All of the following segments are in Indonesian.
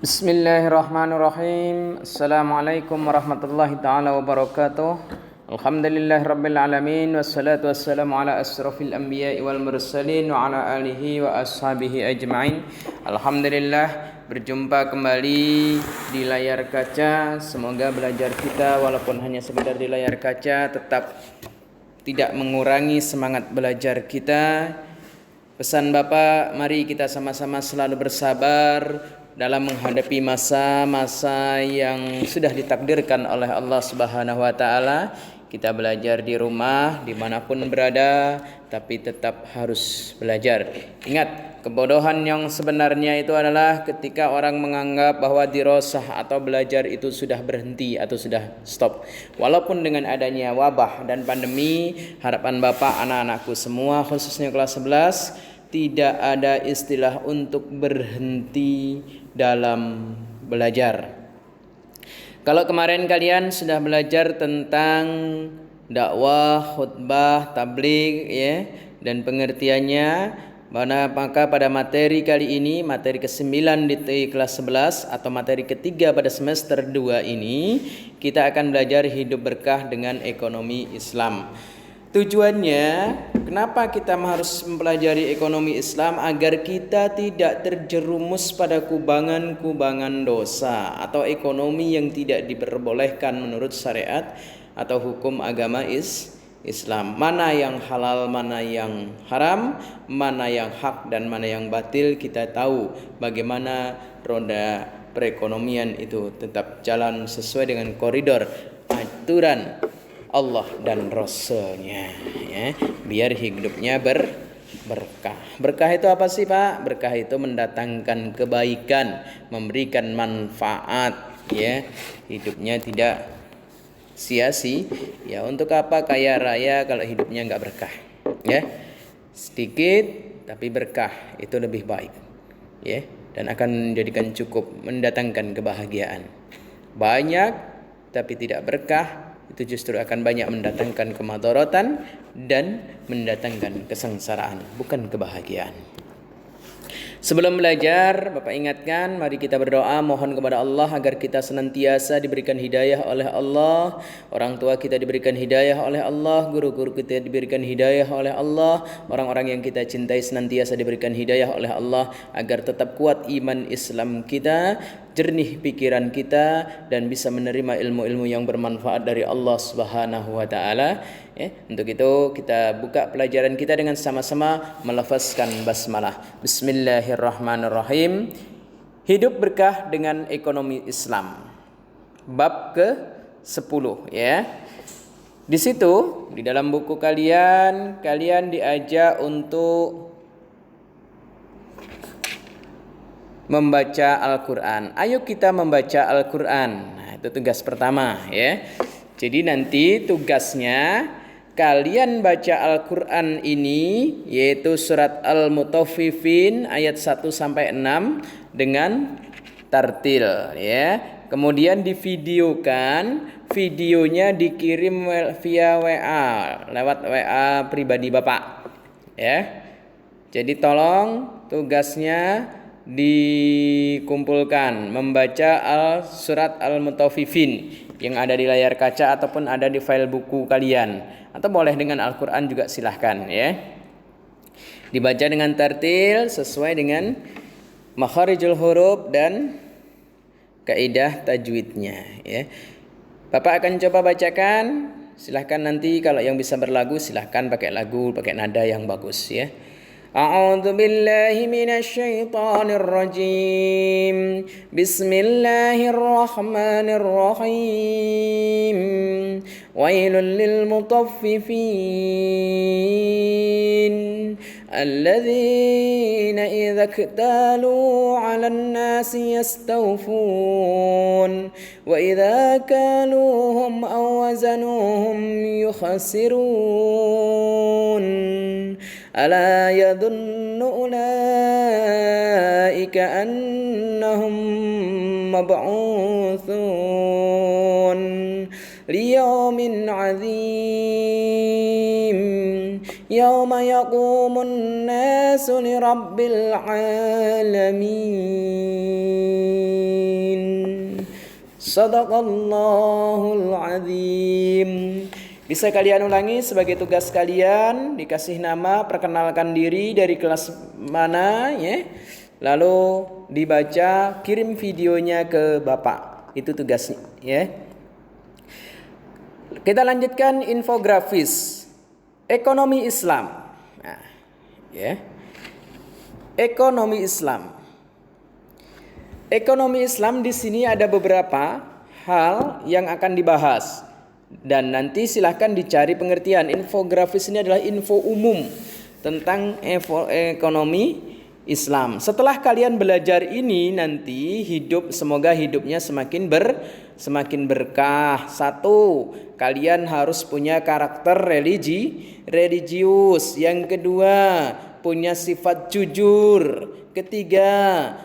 Bismillahirrahmanirrahim. Assalamualaikum warahmatullahi taala wabarakatuh. Alhamdulillahirabbil alamin wassalatu wassalamu ala asrofil anbiya'i wal mursalin wa ala alihi wa ashabihi ajma'in. Alhamdulillah, berjumpa kembali di layar kaca. Semoga belajar kita walaupun hanya sekedar di layar kaca tetap tidak mengurangi semangat belajar kita. Pesan Bapak, mari kita sama-sama selalu bersabar dalam menghadapi masa-masa yang sudah ditakdirkan oleh Allah Subhanahu wa taala. Kita belajar di rumah, dimanapun berada, tapi tetap harus belajar. Ingat, kebodohan yang sebenarnya itu adalah ketika orang menganggap bahwa dirasah atau belajar itu sudah berhenti atau sudah stop. Walaupun dengan adanya wabah dan pandemi, harapan Bapak, anak-anakku semua khususnya kelas 11, tidak ada istilah untuk berhenti dalam belajar. Kalau kemarin kalian sudah belajar tentang dakwah, khutbah, tabligh ya, dan pengertiannya, maka pada materi kali ini, materi ke-9 di kelas 11 atau materi ketiga pada semester 2 ini, kita akan belajar hidup berkah dengan ekonomi Islam. Tujuannya, kenapa kita harus mempelajari ekonomi Islam? Agar kita tidak terjerumus pada kubangan-kubangan dosa atau ekonomi yang tidak diperbolehkan menurut syariat atau hukum agama Islam. Mana yang halal, mana yang haram, mana yang hak dan mana yang batil, kita tahu bagaimana roda perekonomian itu tetap jalan sesuai dengan koridor aturan Allah dan Rasulnya ya, biar hidupnya berkah. Berkah itu apa sih Pak? Berkah itu mendatangkan kebaikan, memberikan manfaat ya. Hidupnya tidak sia-sia. Ya, untuk apa kaya raya kalau hidupnya enggak berkah? Ya. Sedikit tapi berkah itu lebih baik. Ya, dan akan menjadikan cukup, mendatangkan kebahagiaan. Banyak tapi tidak berkah, itu justru akan banyak mendatangkan kemadharatan dan mendatangkan kesengsaraan, bukan kebahagiaan. Sebelum belajar, Bapak ingatkan, mari kita berdoa mohon kepada Allah agar kita senantiasa diberikan hidayah oleh Allah, orang tua kita diberikan hidayah oleh Allah, guru-guru kita diberikan hidayah oleh Allah, orang-orang yang kita cintai senantiasa diberikan hidayah oleh Allah agar tetap kuat iman Islam kita, jernih pikiran kita, dan bisa menerima ilmu-ilmu yang bermanfaat dari Allah Subhanahu wa taala. Untuk itu kita buka pelajaran kita dengan sama-sama melafazkan basmalah. Bismillahirrahmanirrahim. Hidup berkah dengan ekonomi Islam. Bab ke-10 ya. Di situ di dalam buku kalian diajak untuk membaca Al-Quran. Ayo kita membaca Al-Quran. Nah, itu tugas pertama ya. Jadi nanti tugasnya kalian baca Al-Quran ini, yaitu surat Al-Mutaffifin ayat 1 sampai 6 dengan tartil ya. Kemudian divideokan, videonya dikirim via WA, lewat WA pribadi Bapak ya. Jadi tolong tugasnya dikumpulkan membaca surat Al-Mutaffifin yang ada di layar kaca ataupun ada di file buku kalian, atau boleh dengan Al-Quran juga silahkan ya. Dibaca dengan tartil sesuai dengan makharijul huruf dan kaidah tajwidnya ya. Bapak akan coba bacakan, silahkan nanti kalau yang bisa berlagu silahkan pakai lagu, pakai nada yang bagus ya. A'udzu billahi minasy syaithanir rajim. Bismillahirrahmanirrahim. Wailul lil mutaffifin alladzina idza iktalu 'alan nasi yastawfun wa idza kaluhum aw wazanuhum yukhsirun. ألا يظن أولئك أنهم مبعوثون ليوم عظيم يوم يقوم الناس لرب العالمين Sadaqallahul azim. Bisa kalian ulangi sebagai tugas kalian, dikasih nama, perkenalkan diri dari kelas mana ya. Lalu dibaca, kirim videonya ke Bapak. Itu tugasnya ya. Kita lanjutkan infografis ekonomi Islam. Nah, ya. Ekonomi Islam. Ekonomi Islam di sini ada beberapa hal yang akan dibahas. Dan nanti silahkan dicari pengertian. Infografis ini adalah info umum tentang ekonomi Islam. Setelah kalian belajar ini nanti semoga hidupnya semakin berkah. Satu, kalian harus punya karakter religius. Yang kedua, punya sifat jujur. Ketiga,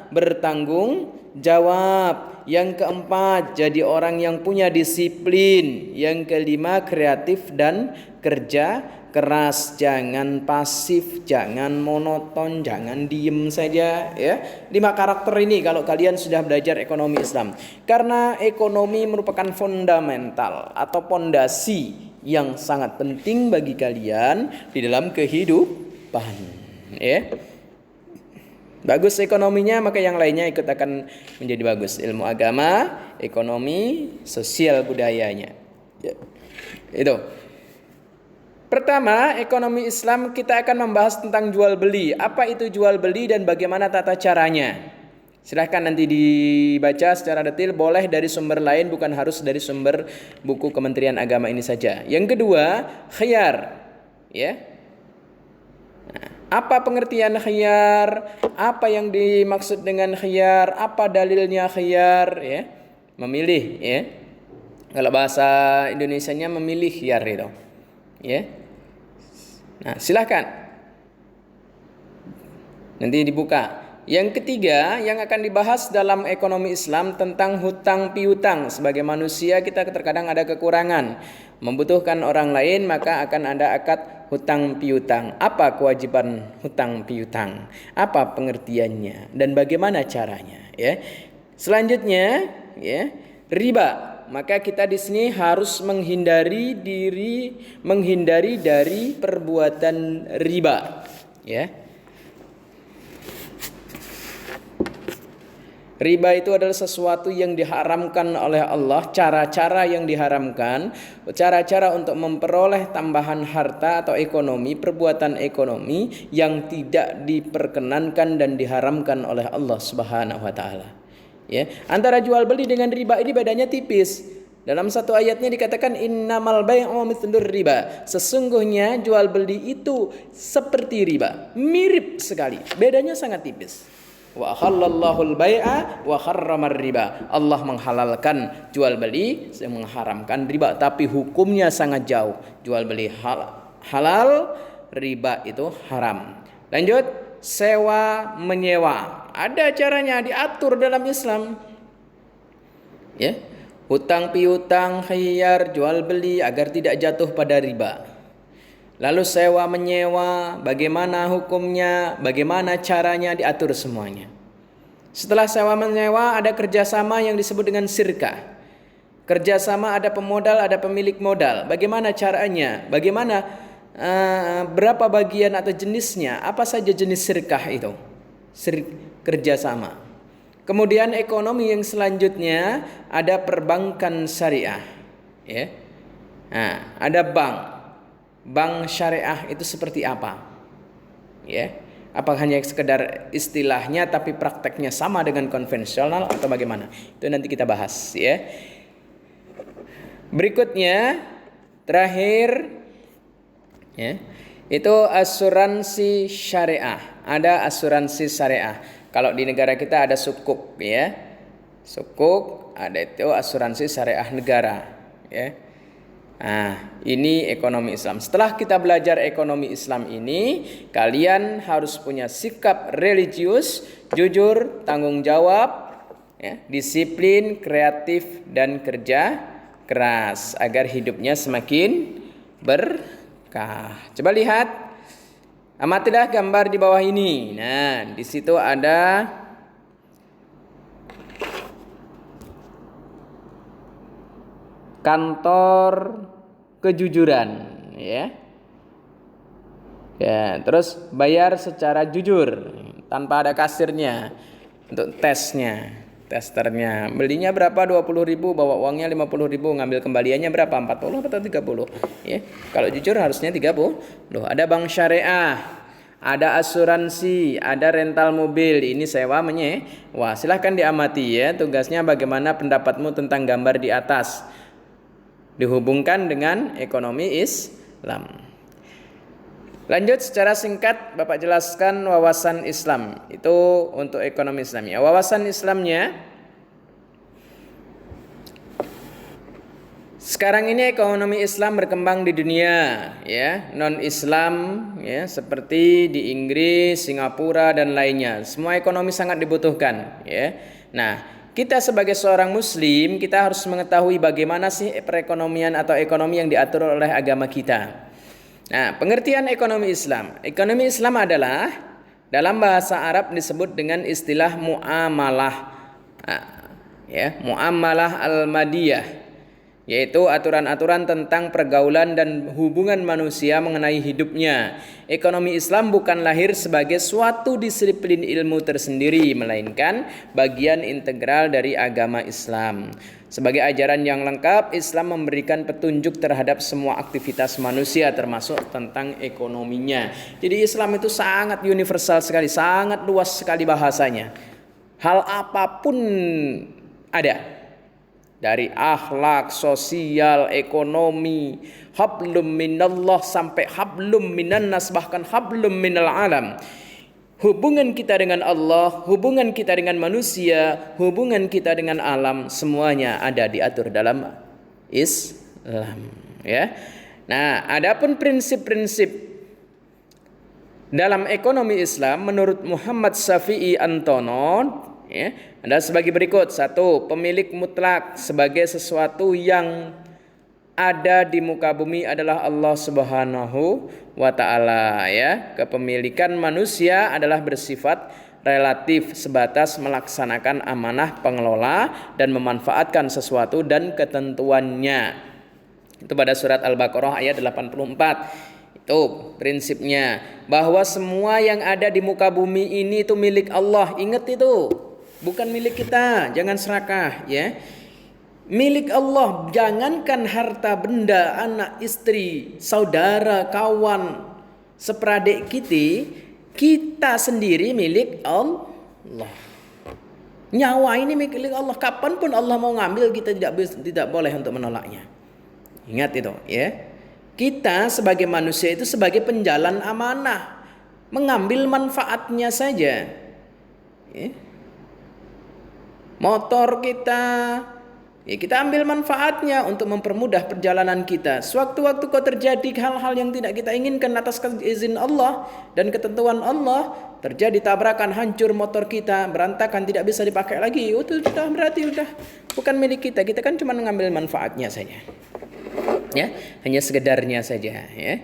bertanggung jawab. Yang keempat, jadi orang yang punya disiplin. Yang kelima, kreatif dan kerja keras. Jangan pasif, jangan monoton, jangan diem saja ya. 5 karakter ini kalau kalian sudah belajar ekonomi Islam. Karena ekonomi merupakan fundamental atau pondasi yang sangat penting bagi kalian di dalam kehidupan ya. Bagus ekonominya, maka yang lainnya ikut akan menjadi bagus. Ilmu agama, ekonomi, sosial budayanya. Ya. Itu. Pertama, ekonomi Islam kita akan membahas tentang jual beli. Apa itu jual beli dan bagaimana tata caranya? Silahkan nanti dibaca secara detail. Boleh dari sumber lain, bukan harus dari sumber buku Kementerian Agama ini saja. Yang kedua, khiyar. Ya. Apa pengertian khiyar? Apa yang dimaksud dengan khiyar? Apa dalilnya khiyar? Ya, memilih. Ya, kalau bahasa Indonesianya memilih khiyar itu. Ya, nah silakan. Nanti dibuka. Yang ketiga yang akan dibahas dalam ekonomi Islam tentang hutang piutang. Sebagai manusia kita terkadang ada kekurangan, membutuhkan orang lain, maka akan ada akad hutang piutang. Apa kewajiban hutang piutang? Apa pengertiannya dan bagaimana caranya? Ya. Selanjutnya, ya, riba. Maka kita di sini harus menghindari dari perbuatan riba. Ya. Riba itu adalah sesuatu yang diharamkan oleh Allah. Cara-cara yang diharamkan, cara-cara untuk memperoleh tambahan harta atau ekonomi, perbuatan ekonomi yang tidak diperkenankan dan diharamkan oleh Allah Subhanahu wa taala. Ya, antara jual beli dengan riba ini bedanya tipis. Dalam satu ayatnya dikatakan innamal bai'u mithlur riba. Sesungguhnya jual beli itu seperti riba, mirip sekali. Bedanya sangat tipis. Wa halallahu al-bai'a wa harramar riba. Allah menghalalkan jual beli, mengharamkan riba, tapi hukumnya sangat jauh. Jual beli halal, riba itu haram. Lanjut, sewa menyewa. Ada caranya diatur dalam Islam. Ya. Hutang piutang, khiyar, jual beli agar tidak jatuh pada riba. Lalu sewa menyewa, bagaimana hukumnya, bagaimana caranya, diatur semuanya. Setelah sewa menyewa ada kerjasama yang disebut dengan sirkah. Kerjasama ada pemodal, ada pemilik modal. Bagaimana caranya, bagaimana berapa bagian atau jenisnya, apa saja jenis sirkah itu, kerjasama. Kemudian ekonomi yang selanjutnya ada perbankan syariah. Ya. Nah, ada bank syariah itu seperti apa? Ya, apa hanya sekedar istilahnya tapi prakteknya sama dengan konvensional atau bagaimana? Itu nanti kita bahas ya. Berikutnya terakhir ya, itu asuransi syariah. Ada asuransi syariah. Kalau di negara kita ada sukuk ya. Sukuk, ada itu asuransi syariah negara ya. Nah, ini ekonomi Islam. Setelah kita belajar ekonomi Islam ini, kalian harus punya sikap religius, jujur, tanggung jawab, ya, disiplin, kreatif, dan kerja keras agar hidupnya semakin berkah. Coba lihat, amatilah gambar di bawah ini. Nah, di situ ada kantor kejujuran, ya. Ya, terus bayar secara jujur tanpa ada kasirnya untuk testernya. Belinya berapa? 20.000, bawa uangnya 50.000, ngambil kembaliannya berapa? 40 atau 30, ya. Kalau jujur harusnya 30. Loh, ada bank syariah, ada asuransi, ada rental mobil, ini sewa menyewa. Silahkan diamati ya, tugasnya bagaimana pendapatmu tentang gambar di atas. Dihubungkan dengan ekonomi Islam. Lanjut secara singkat Bapak jelaskan wawasan Islam. Itu untuk ekonomi Islamnya. Wawasan Islamnya, sekarang ini ekonomi Islam berkembang di dunia, ya, non Islam, ya, seperti di Inggris, Singapura dan lainnya. Semua ekonomi sangat dibutuhkan, ya. Nah, kita sebagai seorang Muslim, kita harus mengetahui bagaimana sih perekonomian atau ekonomi yang diatur oleh agama kita. Nah, pengertian ekonomi Islam. Ekonomi Islam adalah dalam bahasa Arab disebut dengan istilah muamalah, ya, muamalah al-madiyah, yaitu aturan-aturan tentang pergaulan dan hubungan manusia mengenai hidupnya. Ekonomi Islam bukan lahir sebagai suatu disiplin ilmu tersendiri, melainkan bagian integral dari agama Islam. Sebagai ajaran yang lengkap, Islam memberikan petunjuk terhadap semua aktivitas manusia termasuk tentang ekonominya. Jadi Islam itu sangat universal sekali, sangat luas sekali bahasanya. Hal apapun ada. Dari akhlak, sosial, ekonomi, hablum minallah sampai hablum minannas, bahkan hablum minal alam. Hubungan kita dengan Allah, hubungan kita dengan manusia, hubungan kita dengan alam, semuanya ada diatur dalam Islam, ya. Nah, adapun prinsip-prinsip dalam ekonomi Islam menurut Muhammad Syafi'i Antono, ya, ada sebagai berikut. 1. Pemilik mutlak sebagai sesuatu yang ada di muka bumi adalah Allah Subhanahu wa ta'ala, ya. Kepemilikan manusia adalah bersifat relatif, sebatas melaksanakan amanah pengelola dan memanfaatkan sesuatu dan ketentuannya. Itu pada surat Al-Baqarah ayat 84. Itu prinsipnya, bahwa semua yang ada di muka bumi ini itu milik Allah. Ingat itu, bukan milik kita, jangan serakah, ya. Milik Allah, jangankan harta benda, anak, istri, saudara, kawan, seperadik kita sendiri milik Allah. Nyawa ini milik Allah, kapanpun Allah mau ngambil, kita tidak boleh untuk menolaknya. Ingat itu, ya. Kita sebagai manusia itu sebagai penjalan amanah, mengambil manfaatnya saja, ya. Motor kita, ya, kita ambil manfaatnya untuk mempermudah perjalanan kita. Sewaktu-waktu kau terjadi hal-hal yang tidak kita inginkan atas izin Allah dan ketentuan Allah, terjadi tabrakan, hancur motor kita, berantakan, tidak bisa dipakai lagi. Oh, itu sudah berarti sudah bukan milik kita. Kita kan cuma mengambil manfaatnya saja, ya, hanya sekedarnya saja, ya.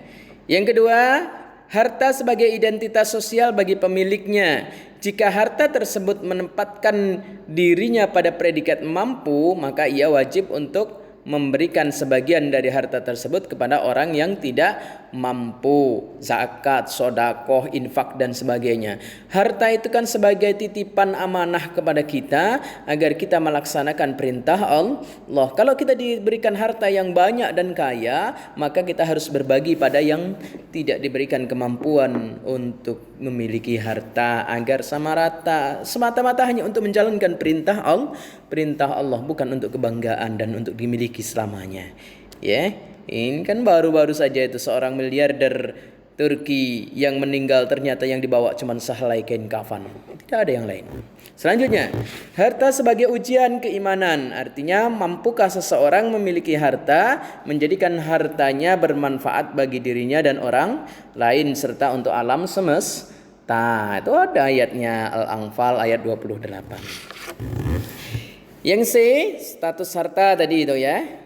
Yang kedua, harta sebagai identitas sosial bagi pemiliknya. Jika harta tersebut menempatkan dirinya pada predikat mampu, maka ia wajib untuk memberikan sebagian dari harta tersebut kepada orang yang tidak mampu, zakat, sodakoh, infak dan sebagainya. Harta itu kan sebagai titipan amanah kepada kita agar kita melaksanakan perintah Allah. Kalau kita diberikan harta yang banyak dan kaya, maka kita harus berbagi pada yang tidak diberikan kemampuan untuk memiliki harta agar sama rata, semata-mata hanya untuk menjalankan perintah Allah, bukan untuk kebanggaan dan untuk dimiliki selamanya, ya. Ini kan baru-baru saja itu seorang miliarder Turki yang meninggal, ternyata yang dibawa cuma sehelai kain kafan, tidak ada yang lain. Selanjutnya, harta sebagai ujian keimanan, artinya mampukah seseorang memiliki harta, menjadikan hartanya bermanfaat bagi dirinya dan orang lain serta untuk alam semesta. Itu ada ayatnya, Al-Anfal ayat 28. Yang C, status harta tadi itu, ya.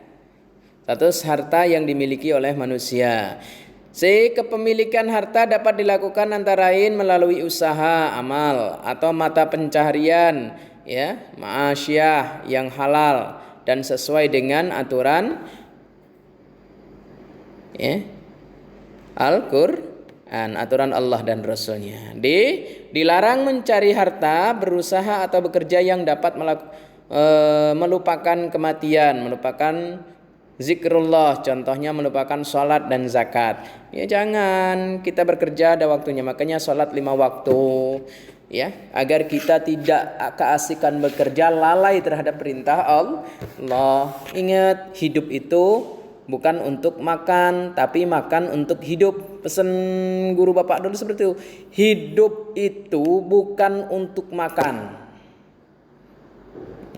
Status harta yang dimiliki oleh manusia. C, kepemilikan harta dapat dilakukan antara lain melalui usaha, amal atau mata pencaharian, ya, ma'asyah yang halal, dan sesuai dengan aturan ya, Al-Quran, aturan Allah dan Rasulnya. Dilarang mencari harta, berusaha atau bekerja yang dapat melupakan kematian, melupakan zikrullah, contohnya melupakan sholat dan zakat. Ya jangan, kita bekerja ada waktunya, makanya sholat 5 waktu. Ya, agar kita tidak keasikan bekerja, lalai terhadap perintah Allah. Ingat, hidup itu bukan untuk makan, tapi makan untuk hidup. Pesan guru bapak dulu seperti itu. Hidup itu bukan untuk makan.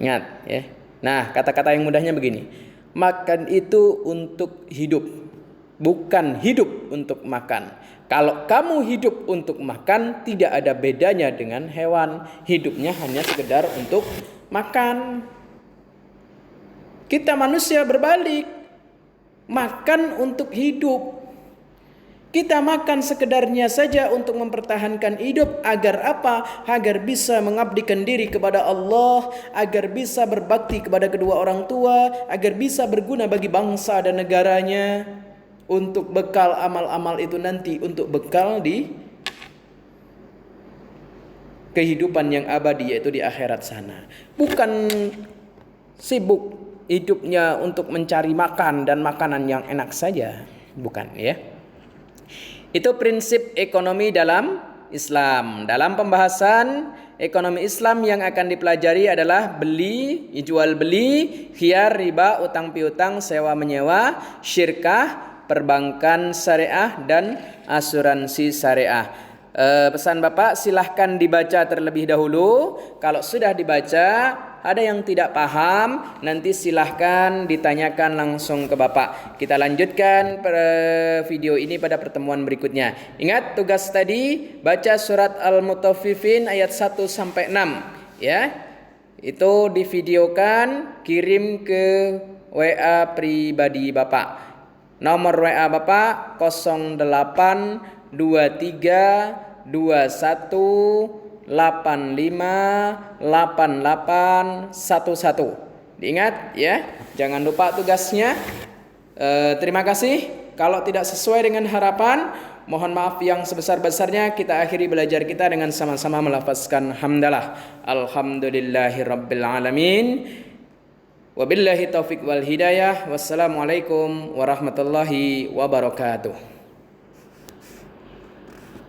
Ingat ya. Nah, kata-kata yang mudahnya begini. Makan itu untuk hidup, bukan hidup untuk makan. Kalau kamu hidup untuk makan, tidak ada bedanya dengan hewan. Hidupnya hanya sekedar untuk makan. Kita manusia berbalik. Makan untuk hidup. Kita makan sekedarnya saja untuk mempertahankan hidup. Agar apa? Agar bisa mengabdikan diri kepada Allah, agar bisa berbakti kepada kedua orang tua, agar bisa berguna bagi bangsa dan negaranya, untuk bekal amal-amal itu nanti, untuk bekal di kehidupan yang abadi, yaitu di akhirat sana. Bukan sibuk hidupnya untuk mencari makan dan makanan yang enak saja, bukan ya. Itu prinsip ekonomi dalam Islam. Dalam pembahasan ekonomi Islam yang akan dipelajari adalah beli, jual beli, khiyar, riba, utang piutang, sewa menyewa, syirkah, perbankan syariah, dan asuransi syariah. Pesan Bapak silahkan dibaca terlebih dahulu. Kalau sudah dibaca, ada yang tidak paham, nanti silahkan ditanyakan langsung ke Bapak. Kita lanjutkan video ini pada pertemuan berikutnya. Ingat tugas tadi, baca surat Al-Mutaffifin ayat 1 sampai 6 ya. Itu divideokan, kirim ke WA pribadi Bapak. Nomor WA Bapak 082321858811. Diingat ya, jangan lupa tugasnya. Terima kasih. Kalau tidak sesuai dengan harapan, mohon maaf yang sebesar-besarnya. Kita akhiri belajar kita dengan sama-sama melafazkan hamdalah. Alhamdulillahirabbil alamin. Wabillahi taufik wal hidayah. Wassalamualaikum warahmatullahi wabarakatuh.